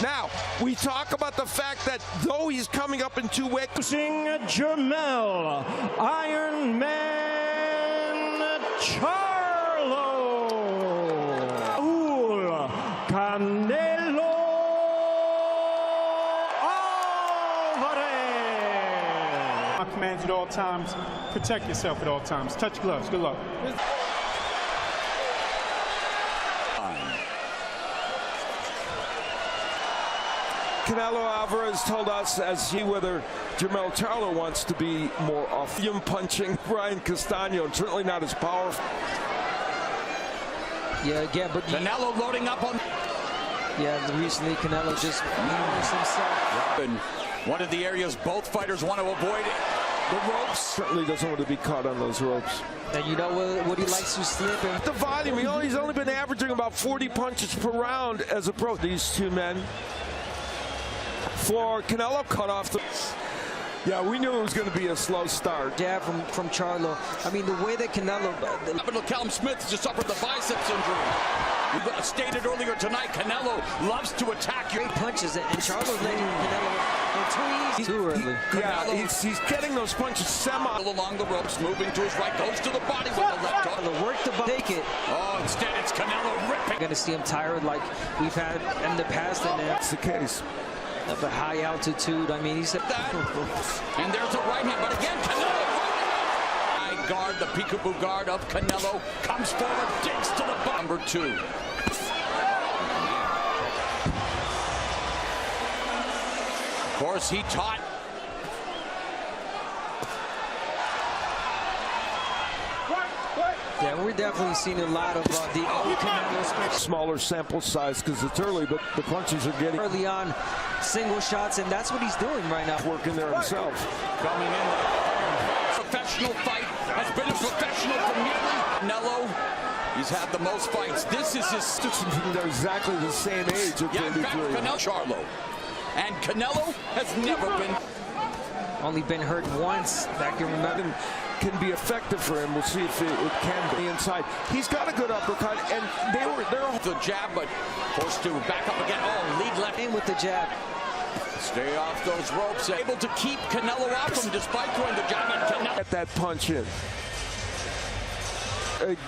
Now, we talk about the fact that though he's coming up in 2 weeks. Jermell, Iron Man Charlo, Canelo Alvarez. My commands at all times, protect yourself at all times. Touch gloves, good luck. Canelo Alvarez told us as he whether Jermell Charlo wants to be more off him punching Brian Castano, and certainly not as powerful. Yeah, again, but Canelo loading up on. Yeah, recently Canelo just used himself. And one of the areas both fighters want to avoid the ropes. Certainly doesn't want to be caught on those ropes. And you know what he likes to slip in? The volume, he's only been averaging about 40 punches per round as a pro. These two men. For Canelo, cut off the... Yeah, we knew it was going to be a slow start. Jab from Charlo. I mean, the way that Canelo... Callum Smith just suffered the biceps injury. We stated earlier tonight, Canelo loves to attack you. Great punches, and Charlo's letting Canelo too easy. Too early. Yeah, he's getting those punches semi... Along the ropes, moving to his right, goes to the body with the left hook. Work the take it. Oh, instead it's Canelo ripping. Going to see him tired like we've had in the past. And that's the case. Of a high altitude, I mean, he said that. And there's a right hand, but again, Canelo. High guard, the peekaboo guard of Canelo comes forward, digs to the bottom. Number 2. Of course, he taught. Yeah, we're definitely seeing a lot of the old Canelo. Smaller sample size because it's early, but the punches are getting early on single shots, and that's what he's doing right now. Working there himself. Coming in. Professional fight has been a professional for nearly. Canelo, he's had the most fights. This is his. They're exactly the same age at 33. Canelo, Charlo, and Canelo has never been. Only been hurt once. That can remember. Can be effective for him. We'll see if it can be inside. He's got a good uppercut, and they're the jab, but forced to back up again. Oh, lead left in with the jab. Stay off those ropes. Able to keep Canelo out from despite throwing the jab and Canelo. Get that punch in.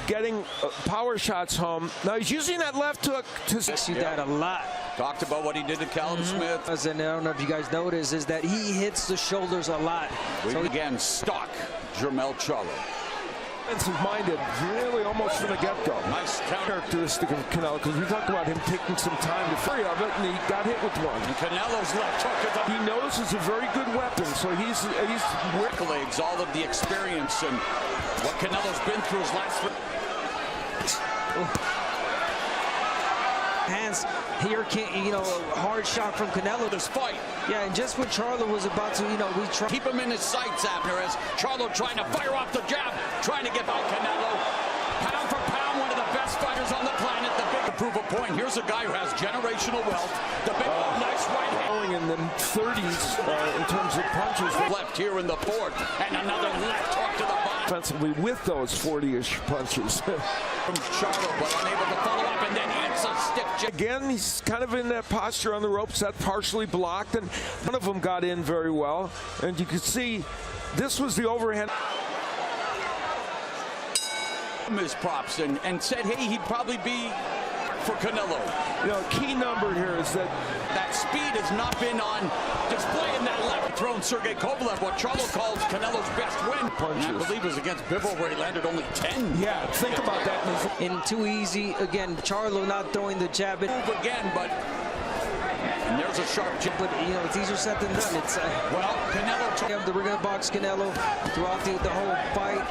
Getting power shots home. Now he's using that left hook to see that a lot. Talked about what he did to Callum Smith. And I don't know if you guys notice is that he hits the shoulders a lot. So again, stock Jermell Charlo. Defensive-minded, really almost from the get-go. Nice characteristic of Canelo, because we talked about him taking some time to free of it, and he got hit with one. And Canelo's left hook. He knows it's a very good weapon, so he's accolades all of the experience and what Canelo's been through his last. Hands here, can't, a hard shot from Canelo. This fight. Yeah, and just when Charlo was about to, keep him in his sights, Abner, as Charlo trying to fire off the jab, trying to get by Canelo. Pound for pound, one of the best fighters on the planet. The big to prove a point. Here's a guy who has generational wealth. The big, nice right hand. In the 30s in terms of punches. Left here in the 4th, and another left hook to the bottom. Defensively with those 40-ish punches. From Charlo, but unable to follow up, and then it's a stiff jab. Again, he's kind of in that posture on the ropes, that partially blocked, and one of them got in very well. And you could see this was the overhand. His props and said, hey, he'd probably be for Canelo. Key number here is that speed has not been on display in that left thrown Sergey Kovalev, what Charlo calls Canelo's best win. Punches. And I believe it was against Bivol where he landed only 10. Yeah, think about that. And too easy. Again, Charlo not throwing the jab. Move again, but and there's a sharp jab. But, it's easier said than done. It's well, Canelo. We're going to box Canelo throughout the whole fight.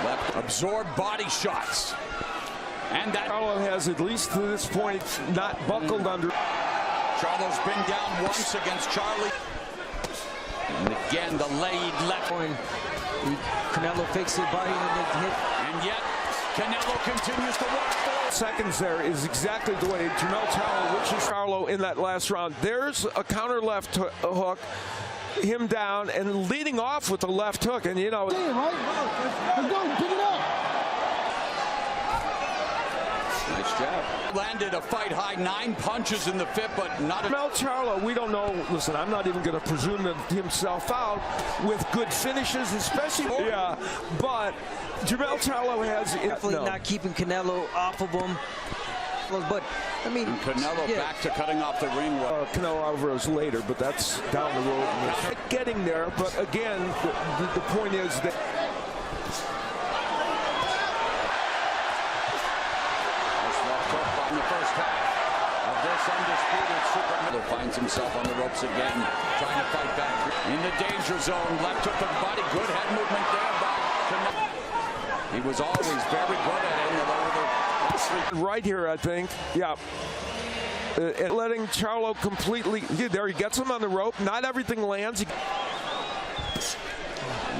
Left absorb body shots. And that Charlo has, at least to this point, not buckled under. Charlo's been down once against Charlie. And again, the laid left. Canelo fakes the body and the hit. And yet, Canelo continues to walk forward. Seconds there is exactly the way Jermell Charlo, which is Charlo in that last round. There's a counter left hook. Him down and leading off with the left hook, and Let's go, pick it up. Nice jab. landed a fight high, 9 punches in the fifth, but not a... Jermell Charlo, we don't know. Listen, I'm not even going to presume himself out with good finishes, especially. Yeah, but Jermell Charlo has definitely not keeping Canelo off of him. But I mean, Canelo back to cutting off the ring. Canelo Alvarez later, but that's down the road. Getting there, but again, the point is that. In the first half of this undisputed super middle finds himself on the ropes again, trying to fight back in the danger zone. Left hook to the body, good head movement there by Canelo. He was always very good at it in the lower. Right here, I think. Yeah. And letting Charlo completely. There, he gets him on the rope. Not everything lands.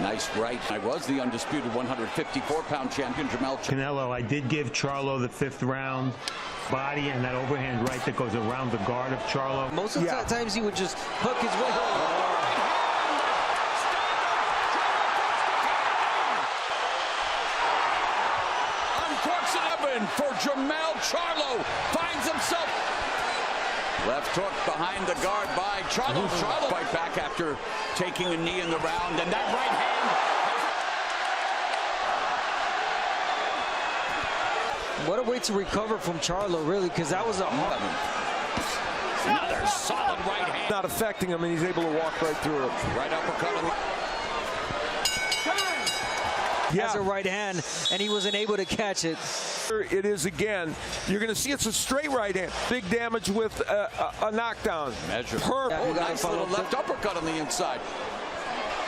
Nice right. I was the undisputed 154-pound champion, Jermell. Canelo, I did give Charlo the 5th round body and that overhand right that goes around the guard of Charlo. Most of the times he would just hook his way over. For Jermell Charlo finds himself. Left hook behind the guard by Charlo. Charlo fight back after taking a knee in the round, and that right hand. What a way to recover from Charlo, really, because that was a hard. Another solid right hand. Not affecting him, and he's able to walk right through it. Right uppercut. Has a right hand, and he wasn't able to catch it. It is again. You're going to see it's a straight right hand. Big damage with a knockdown. Measure. Perfect. Nice little left uppercut on the inside.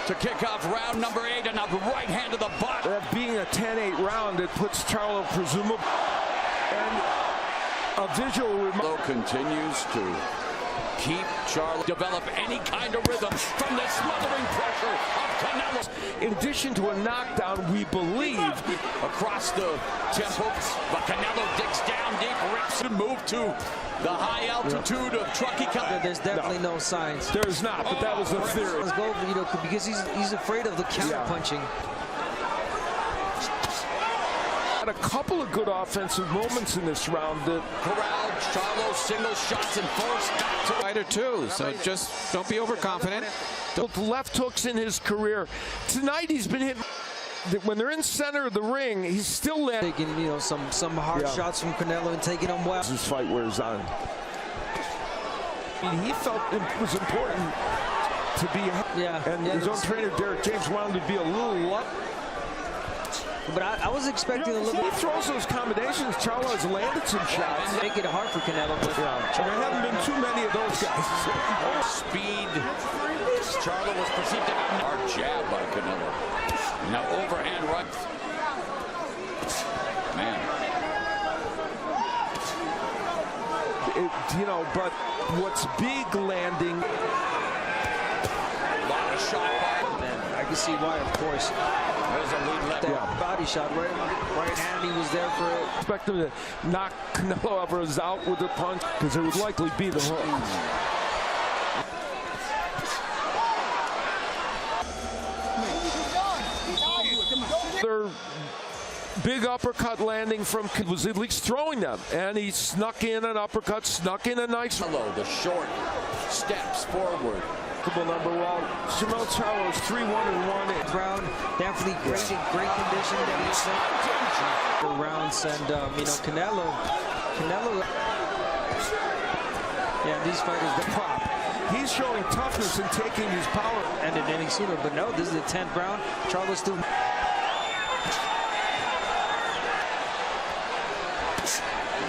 To kick off round number 8, and a right hand to the butt. That being a 10-8 round, it puts Charlo presumably. And a visual continues to keep Charlo develop any kind of rhythm from the smothering pressure of Canelo. In addition to a knockdown, we believe across the temple, but Canelo digs down deep, rips to move to the high altitude of Truckee. There's definitely no signs. There's not, but that was the theory. Let's go, because he's afraid of the counter punching. Had a couple of good offensive moments in this round. Corralled, Charlo single shots and forced back to Ryder too, so just don't be overconfident. Both left hooks in his career. Tonight he's been hit. When they're in center of the ring, he's still landing. Taking some hard shots from Canelo and taking them well. This fight wears on. I mean, he felt it was important to be. And his own trainer Derek James wanted to be a little lucky. But I was expecting a little bit. He throws those combinations. Charlo has landed some shots. Make it hard for Canelo. But there haven't been too many of those guys. Speed. Charlo was perceived to have a hard jab by Canelo. Now overhand right. Man. But what's big landing. A lot of shot by. Man, I can see why, of course. There's a lead left. Body shot, right hand, he was there for it. Expect him to knock Canelo Alvarez out with a punch, because it would likely be the hook. Their big uppercut landing from was at least throwing them, and he snuck in an uppercut, snuck in a nice. The short steps forward. Number one. Jermell Charlo is 3-1-1. Round, definitely great condition. The rounds, and Canelo. Yeah, these fighters, the prop. He's showing toughness and taking his power. Ended any sooner, but no, this is the 10th round. Charlo's still.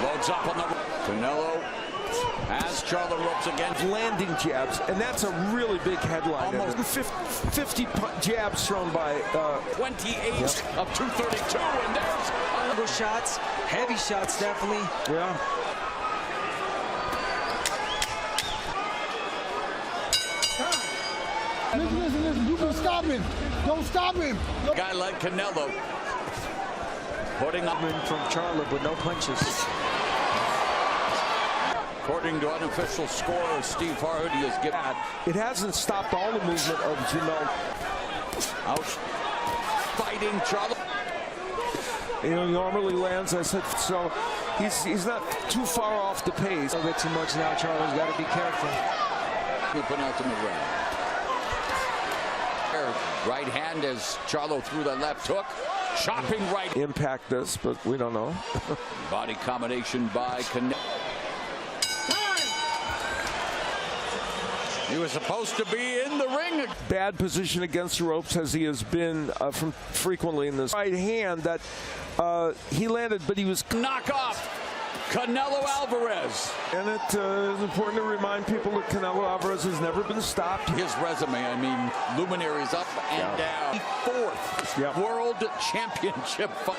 Loads up on the Canelo. As Charlo ropes again. Landing jabs, and that's a really big headline. Almost 50 jabs thrown by 28 of 232, and there's little shots, heavy shots, definitely. Yeah. Listen, you can stop him. Don't stop him. A guy like Canelo putting up from Charlo, but no punches. According to unofficial scorer Steve Hardy, has given. It hasn't stopped all the movement of Jermell. Out fighting Charlo. He normally lands, I said, so He's not too far off the pace. A little bit too much now. Charlo's got to be careful. Penultimate round. Right hand as Charlo threw the left hook. Chopping right. Impact this, but we don't know. Body combination by Canelo. He was supposed to be in the ring. Bad position against the ropes as he has been from frequently in this right hand that he landed, but he was knock off Canelo Alvarez. And it is important to remind people that Canelo Alvarez has never been stopped. His resume, I mean, luminaries up and down. Fourth world championship fight.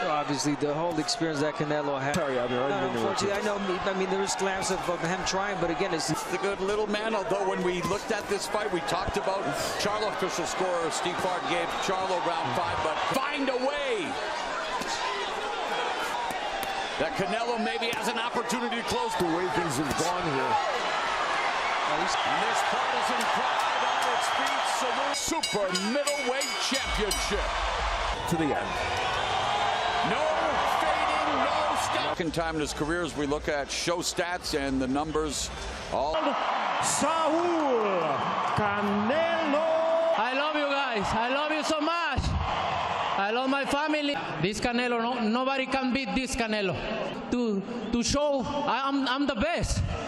Obviously, the whole experience that Canelo had. Sorry, unfortunately, I know. I mean, there was glance of him trying, but again, it's the good little man. Although when we looked at this fight, we talked about Charlo. Official scorer Steve Hart gave Charlo round 5, but find a way that Canelo maybe has an opportunity to close the way things have gone here. And this partisan crowd on its feet. Salute Super Middleweight Championship To the end. No fading, no stop. Second time in his career as we look at show stats and the numbers. All Saul Canelo. I love you guys. I love you so much. I love my family. This Canelo, nobody can beat this Canelo. To show I'm the best.